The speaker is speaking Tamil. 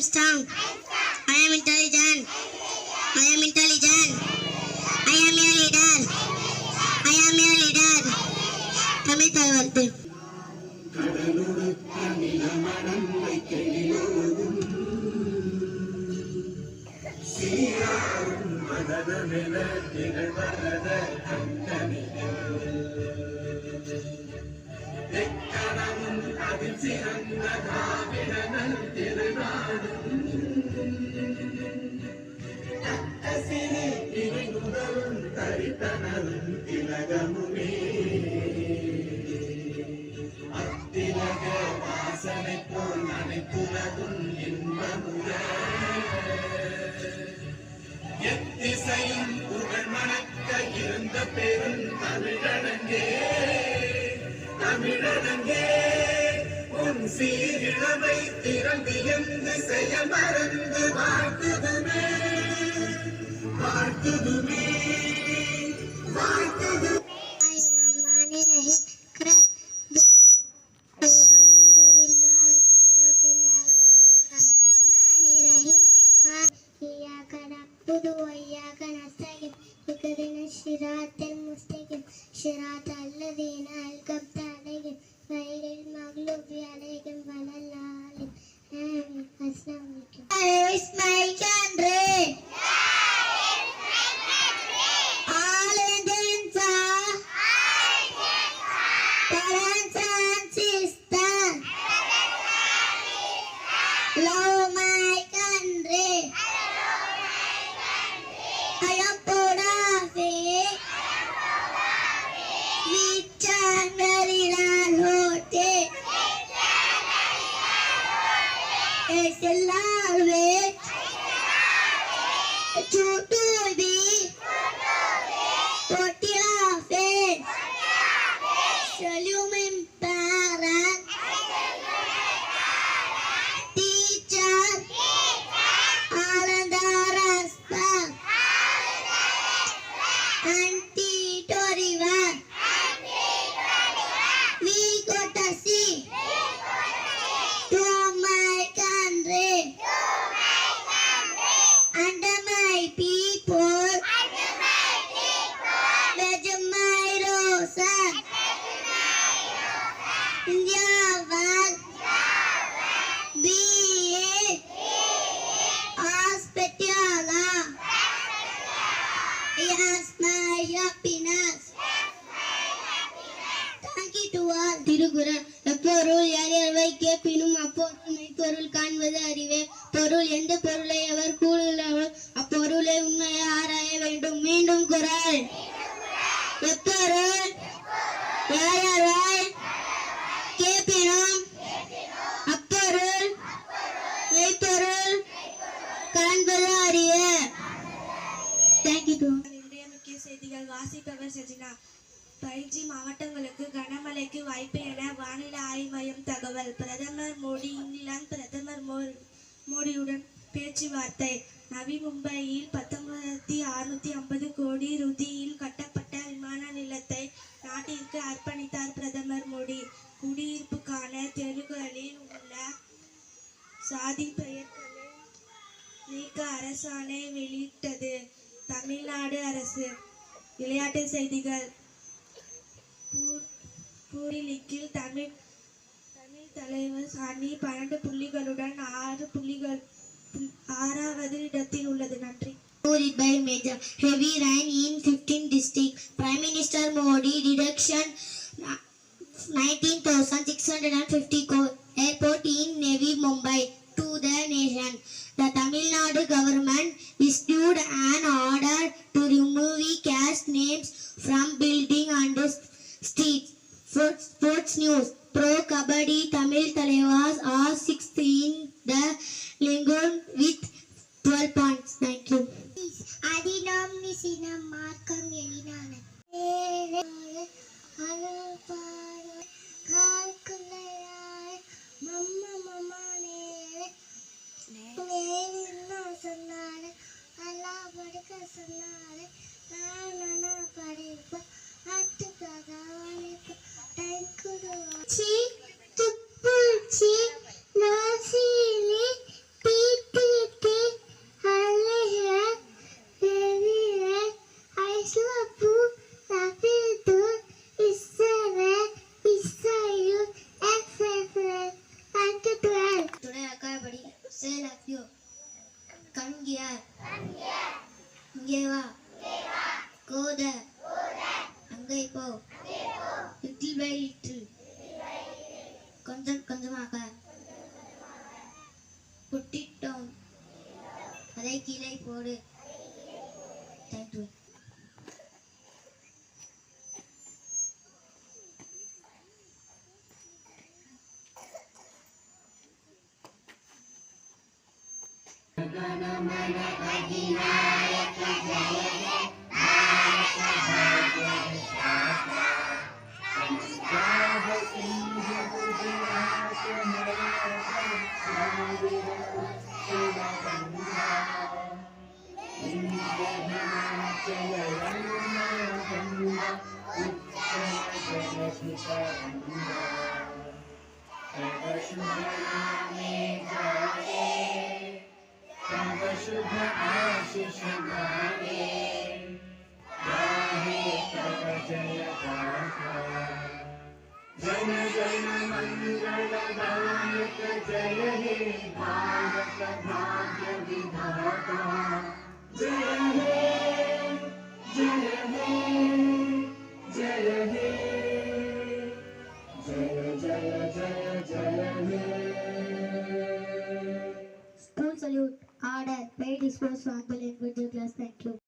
am strong. I am intelligent. I am intelligent. I am a leader. I am a leader. Tamil தலைவர்த்து கடலுடுத்த நிலமடந்தை கெளியோடும் சீராரும் மதனமென திகழ்வரத கண்டனில் அதில் சிறந்த காவிடனல் திருநாடும் அக்கசினி இறைநுதலும் தரித்தனலும் திலகமுமே அத்திலக வாசனை போல் அனைத்துலகும் இன்பமுற எத்திசையும் புகழ் மணக்க இருந்த பெரும் தமிழனங்கே தமிழனங்கே உன் சீரிழமை திறந்து எந்து செய்ய மறந்து வாழ்த்துதுமே வாழ்த்துதுமே வாழ்த்துது صراط الذين أنعمت عليهم غير المغضوب عليهم ولا الضالين آمين. السلام عليكم. Is my country. All Indians are parents and sisters. Love my country. I am proud of it. Thirukkural எப்பொருள் யாரை கேட்பினும் அப்பொருள் மெய்ப்பொருள் காண்பது அறிவே பொருள் எந்த பொருளை அவர் கூறுகிறவர் அப்பொருளை உண்மையை ஆராய வேண்டும். மீண்டும் குறள் எப்பொருள் யாரை கேட்பினும் அப்பொருள் மெய்ப்பொருள் காண்பது அறிவே. தேங்க்யூ. முக்கிய செய்திகள் வாசிப்பவர் சஜினா. பயிற்சி மாவட்டங்களுக்கு கனமழைக்கு வாய்ப்பு என வானிலை ஆய்வு மையம் தகவல். பிரதமர் மோடி இங்கிலாந்து பிரதமர் மோடியுடன் பேச்சுவார்த்தை. நவி மும்பையில் 19,650 கோடி ரூபாயில் கட்டப்பட்ட விமான நிலையத்தை நாட்டிற்கு அர்ப்பணித்தார் பிரதமர் மோடி. குடியிருப்புக்கான தெருக்களில் உள்ள சாதி பெயர்களை நீக்க அரசாணை வெளியிட்டது தமிழ்நாடு அரசு. விளையாட்டு செய்திகள். லீக்கில் தமிழ் தலைவர் அணி 12 புள்ளிகளுடன் 6வது இடத்தில் உள்ளது. நன்றி. By major heavy rain in 15 districts. Prime Minister Modi deduction 19,650 crore. Airport in Navi Mumbai to the nation. The Tamil Nadu government issued an order to remove caste names from building and streets. Sports news. Pro Kabaddi Tamil Talevas are 6th in the Lingon with 12 points. Thank you. Adinam Nisina Markam Yelinana. Mama Mama சொன்னாரு அல்லா படுக்க சொன்னாரு நானா படிப்ப அட்டுக்காக டைம் கொடுவா சி துப்புச்சி நாசிலி Come here. இங்கே வா. Go there. அங்கே போ. Little by little. கொஞ்சம் கொஞ்சமாக. Put it down. அதை கீழே போடு. Thank you. शुभ आशीष गावे गाहे तव जय गाथा जन जन मंगलदायक जय हे भारत भाग्य विधाता जय हे जय हे जय हे जय जय जय जय हे School salute. Order. Pay disposed for ample individual class. Thank you.